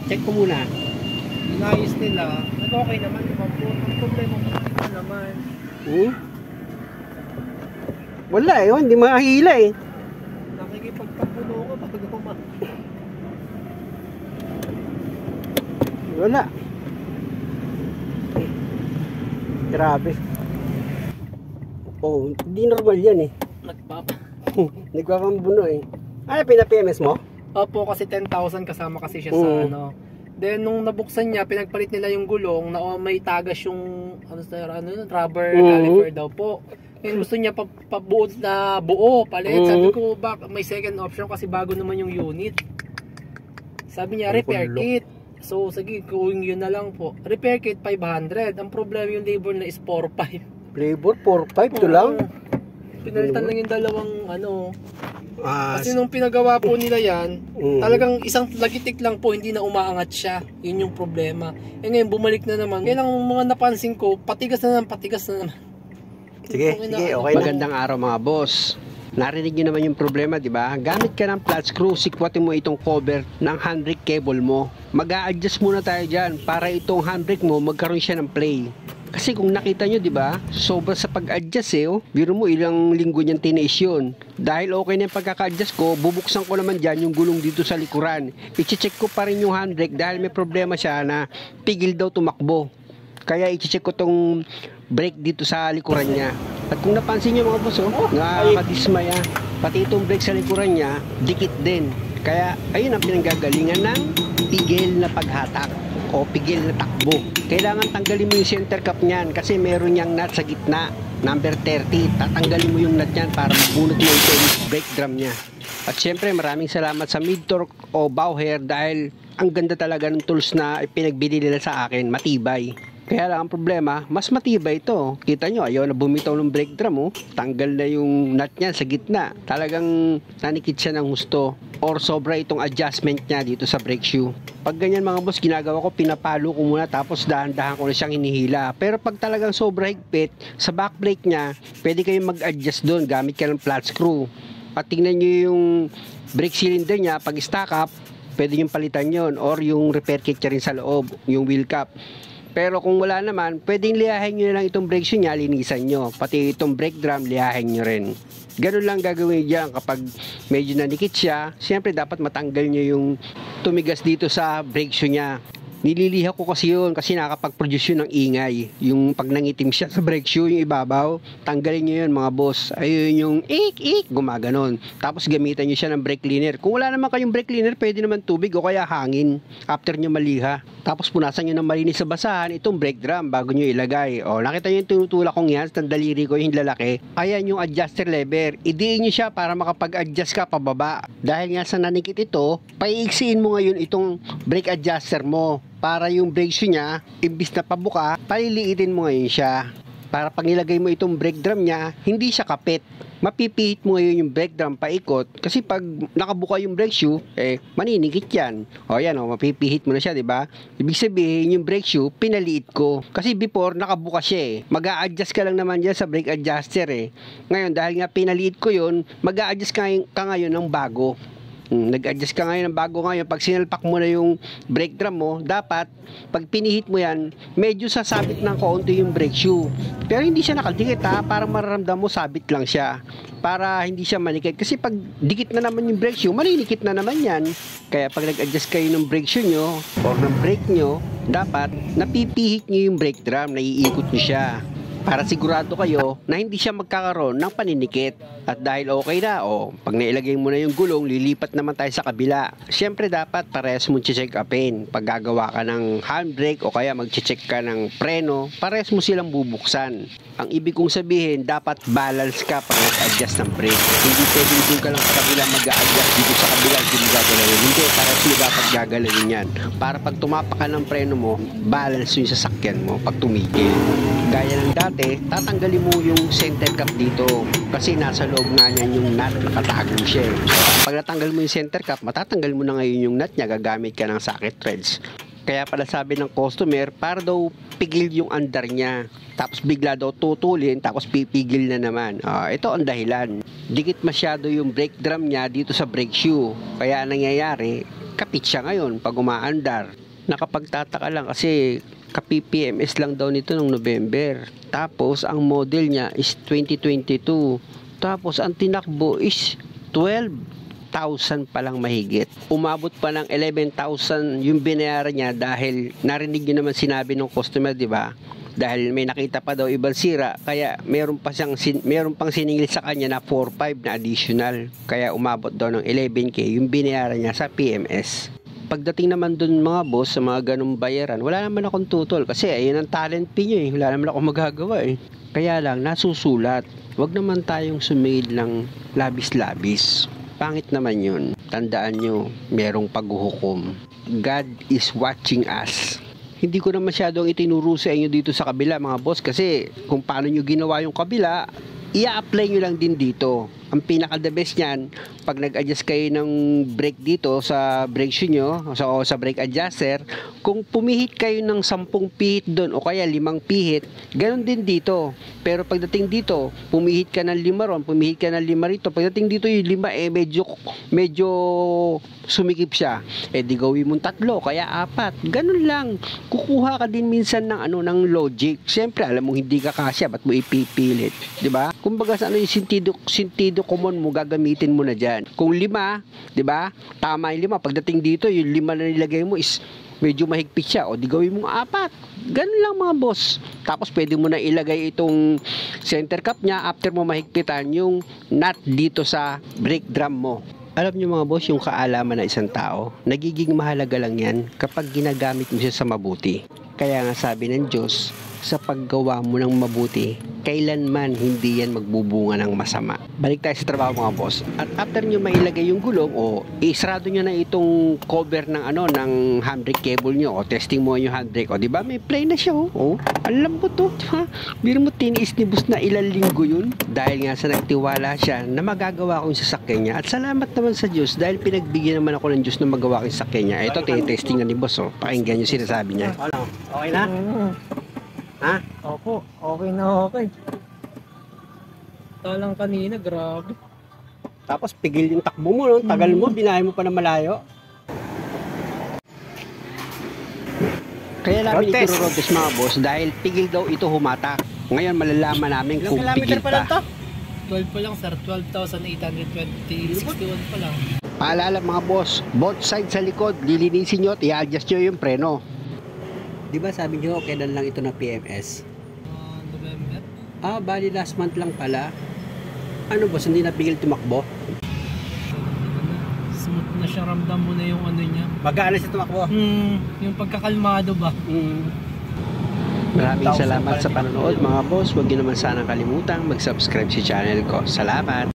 Check ko muna. Inayos nila, nag-okay naman naman po. Ang problema ko naman. Wala eh, hindi makahila eh. Nakikipagpapuno ko bago Wala. Grabe. Oh, hindi normal yan eh. Nagpapambuno eh. Ano, pina-PMS mo? Opo, kasi 10,000 kasama kasi siya sa ano. Then nung nabuksan niya, pinagpalit nila yung gulong na may tagas yung rubber caliper daw po. And gusto niya pabuo na buo palit. Sabi ko, may second option kasi bago naman yung unit. Sabi niya, repair kit. So, sige, kung yun na lang po. Repair kit, 500. Ang problema yung labor na is 4,500. Labor, 4,500 to lang? Pinalitan lang yung dalawang ano. Kasi nung pinagawa po nila yan, talagang isang lagitik lang po, hindi na umaangat siya. Yun yung problema. Eh ngayon, bumalik na naman. Kaya lang mga napansin ko, patigas na naman. Sige, okay. Magandang araw mga boss. Narinig nyo naman yung problema, di ba? Gamit ka ng flat screw, sikwatin mo itong cover ng handbrake cable mo. Mag-a-adjust muna tayo dyan para itong handbrake mo magkaroon siya ng play. Kasi kung nakita nyo, di ba, sobra sa pag-adjust eh, oh. Biro mo ilang linggo niyang tiniis yun. Dahil okay na yung pagkaka-adjust ko, bubuksan ko naman dyan yung gulong dito sa likuran. I-check ko pa rin yung handbrake dahil may problema siya na pigil daw tumakbo. Kaya i-check ko tong brake dito sa likuran niya. At kung napansin nyo mga boss, nakakadismaya. Pati itong brake sa likuran niya, dikit din. Kaya ayun ang pinanggagalingan ng pigil na paghatak o pigil na takbo. Kailangan tanggalin mo yung center cap niyan kasi meron niyang nut sa gitna, number 30. Tatanggalin mo yung nut niyan para mabunot mo yung brake drum niya. At syempre maraming salamat sa Mid-Torque o Bauer dahil ang ganda talaga ng tools na pinagbili nila sa akin, matibay. Kaya lang ang problema, mas matibay ito. Kita nyo, ayaw na bumitaw ng brake drum, oh. Tanggal na yung nut niya sa gitna. Talagang nanikit siya ng gusto. Or sobra itong adjustment niya dito sa brake shoe. Pag ganyan mga boss, ginagawa ko, pinapalo ko muna tapos dahan-dahan ko na siyang hinihila. Pero pag talagang sobra higpit, sa back brake niya, pwede kayong mag-adjust doon gamit ka ng flat screw. At tingnan nyo yung brake cylinder niya, pag stack up, pwede yung palitan yon or yung repair kit niya rin sa loob, yung wheel cap. Pero kung wala naman, pwedeng lihahin nyo na lang itong brake shoe niya, linisan nyo. Pati itong brake drum, lihahin nyo rin. Ganun lang gagawin dyan kapag medyo nanikit siya. Siyempre dapat matanggal nyo yung tumigas dito sa brake shoe niya. Nililiha ko kasi yun kasi nakakapag-produce yun ng ingay. Yung pag nangitim siya sa brake shoe, yung ibabaw, tanggalin nyo yun mga boss. Ayun yung ik, gumaganon. Tapos gamitan nyo siya ng brake cleaner. Kung wala naman kayong brake cleaner, pwede naman tubig o kaya hangin after nyo maliha. Tapos punasan nyo ng malinis sa basahan itong brake drum bago nyo ilagay. O, nakita nyo yung tinutulak kong yan, sa daliri ko yung lalaki. Ayan yung adjuster lever. Idiin nyo siya para makapag-adjust ka pababa. Dahil nga sa nanikit ito, paiiksiin mo ngayon itong brake adjuster mo. Para yung brake shoe niya, imbis na pabuka, paliliitin mo ngayon siya. Para pag nilagay mo itong brake drum niya, hindi siya kapit. Mapipihit mo ngayon yung brake drum paikot. Kasi pag nakabuka yung brake shoe, maninikit yan. O yan, mapipihit mo na siya, diba? Ibig sabihin, yung brake shoe, pinaliit ko. Kasi before, nakabuka siya Mag-a-adjust ka lang naman dyan sa brake adjuster Ngayon, dahil nga pinaliit ko yun, mag-a-adjust ka ngayon ng bago. Nag-adjust ka ngayon ng bago ngayon. Pag sinalpak mo na yung brake drum mo, dapat pag pinihit mo yan, medyo sasabit ng kaunti yung brake shoe. Pero hindi siya nakadikit para mararamdam mo sabit lang siya. Para hindi siya manikit. Kasi pag dikit na naman yung brake shoe, maninikit na naman yan. Kaya pag nag-adjust kayo ng brake shoe nyo or ng brake nyo, dapat napipihit nyo yung brake drum, naiikot nyo siya. Para sigurado kayo na hindi siya magkakaroon ng paninikit. At dahil okay na, pag nailagay mo na yung gulong, lilipat naman tayo sa kabila. Siyempre dapat parehas mo check upin. Pag gagawa ka ng handbrake o kaya mag-check ka ng preno, parehas mo silang bubuksan. Ang ibig kong sabihin, dapat balance ka pag mag-adjust ng brake. Hindi pwedeng doon ka lang sa kabila mag-a-adjust, dito sa kabila hindi mo gagalawin. Hindi, parehas mo dapat gagalawin yan. Para pag tumapak ka ng preno mo, balance yung sasakyan mo pag tumigil. Gaya ng dati, tatanggalin mo yung center cap dito kasi nasa loob nga niyan yung nut, nakatago siya Pag natanggal mo yung center cap, matatanggal mo na ngayon yung nut niya, gagamit ka ng socket threads. Kaya pala sabi ng customer, para daw pigil yung andar niya. Tapos bigla daw tutulin, tapos pipigil na naman. Ito ang dahilan. Dikit masyado yung brake drum niya dito sa brake shoe. Kaya nangyayari, kapit siya ngayon pag umaandar. Nakapagtataka lang kasi ka-PPMS lang daw nito noong November. Tapos ang model niya is 2022. Tapos ang tinakbo is 12,000 pa lang mahigit. Umabot pa ng 11,000 yung binayaran niya dahil narinig niyo naman sinabi ng customer, di ba? Dahil may nakita pa daw ibang sira, kaya meron pang siningil sa kanya na 4,500 na additional. Kaya umabot daw ng 11K yung binayaran niya sa PMS. Pagdating naman dun mga boss sa mga ganung bayaran, wala naman akong tutol kasi ayun ang talent fee niya eh. Wala naman akong magagawa eh. Kaya lang nasusulat. Huwag naman tayong sumingid ng labis-labis. Pangit naman yun. Tandaan nyo, merong paghuhukom. God is watching us. Hindi ko na masyadong itinuro sa inyo dito sa kabila mga boss kasi kung paano nyo ginawa yung kabila, i-apply nyo lang din dito. Ang pinaka-the best niyan, pag nag-adjust kayo ng brake dito sa brake shoe nyo, o sa brake adjuster, kung pumihit kayo ng 10 pihit doon o kaya 5 pihit, ganun din dito. Pero pagdating dito, pumihit ka ng 5 ron, pumihit ka ng 5 rito. Pagdating dito yung 5 medyo sumikip siya. Di gawin mong 3, kaya 4. Ganun lang. Kukuha ka din minsan ng logic. Siyempre, alam mo hindi ka kasya, ba't mo ipipilit? 'Di ba? Kumbaga sa yung sentido common mo, gagamitin mo na dyan. Kung 5, di ba? Tama yung 5. Pagdating dito, yung 5 na nilagay mo is medyo mahigpit siya. O di gawin mo 4. Ganun lang mga boss. Tapos pwede mo na ilagay itong center cap niya after mo mahigpitan yung nut dito sa brake drum mo. Alam niyo mga boss, yung kaalaman ng isang tao, nagiging mahalaga lang yan kapag ginagamit mo siya sa mabuti. Kaya nga sabi ng Diyos, sa paggawa mo ng mabuti, kailanman hindi yan magbubunga ng masama. Balik tayo sa trabaho mga boss. At after nyo mailagay yung gulong o isarado nyo na itong cover ng ng handbrake cable nyo o testing mo yung handbrake o di ba may play na siya oh. Alam mo to, biro mo tiniis ni boss na ilang linggo yun dahil nga sa nagtiwala siya na magagawa ko yung sasakyan niya. At salamat naman sa Diyos dahil pinagbigyan naman ako ng Diyos na magawa ko yung sasakyan niya. Ito testing na ni boss oh. Pakinggan yung sinasabi niya. Okay na? Ha? Opo, okay na okay. Talang kanina, grabe. Tapos pigil yung takbo mo, no? Tagal mo, binahay mo pa na malayo. Kaya namin ito road test mga boss dahil pigil daw ito humatak. Ngayon malalaman namin kung pigil pa. 12 pa lang sir, 12,820, 61 pa lang. Paalala mga boss, both sides sa likod, lilinisin nyo at i-adjust nyo yung preno. Di ba sabi nyo, kailan lang ito na PMS? November. Bali last month lang pala. Ano boss, hindi napigil tumakbo? Smooth na siya, ramdam mo na yung niya. Mag-aano siya tumakbo? Yung pagkakalmado ba? Maraming salamat sa panonood mga boss. Huwag nyo naman sana kalimutang mag-subscribe sa channel ko. Salamat!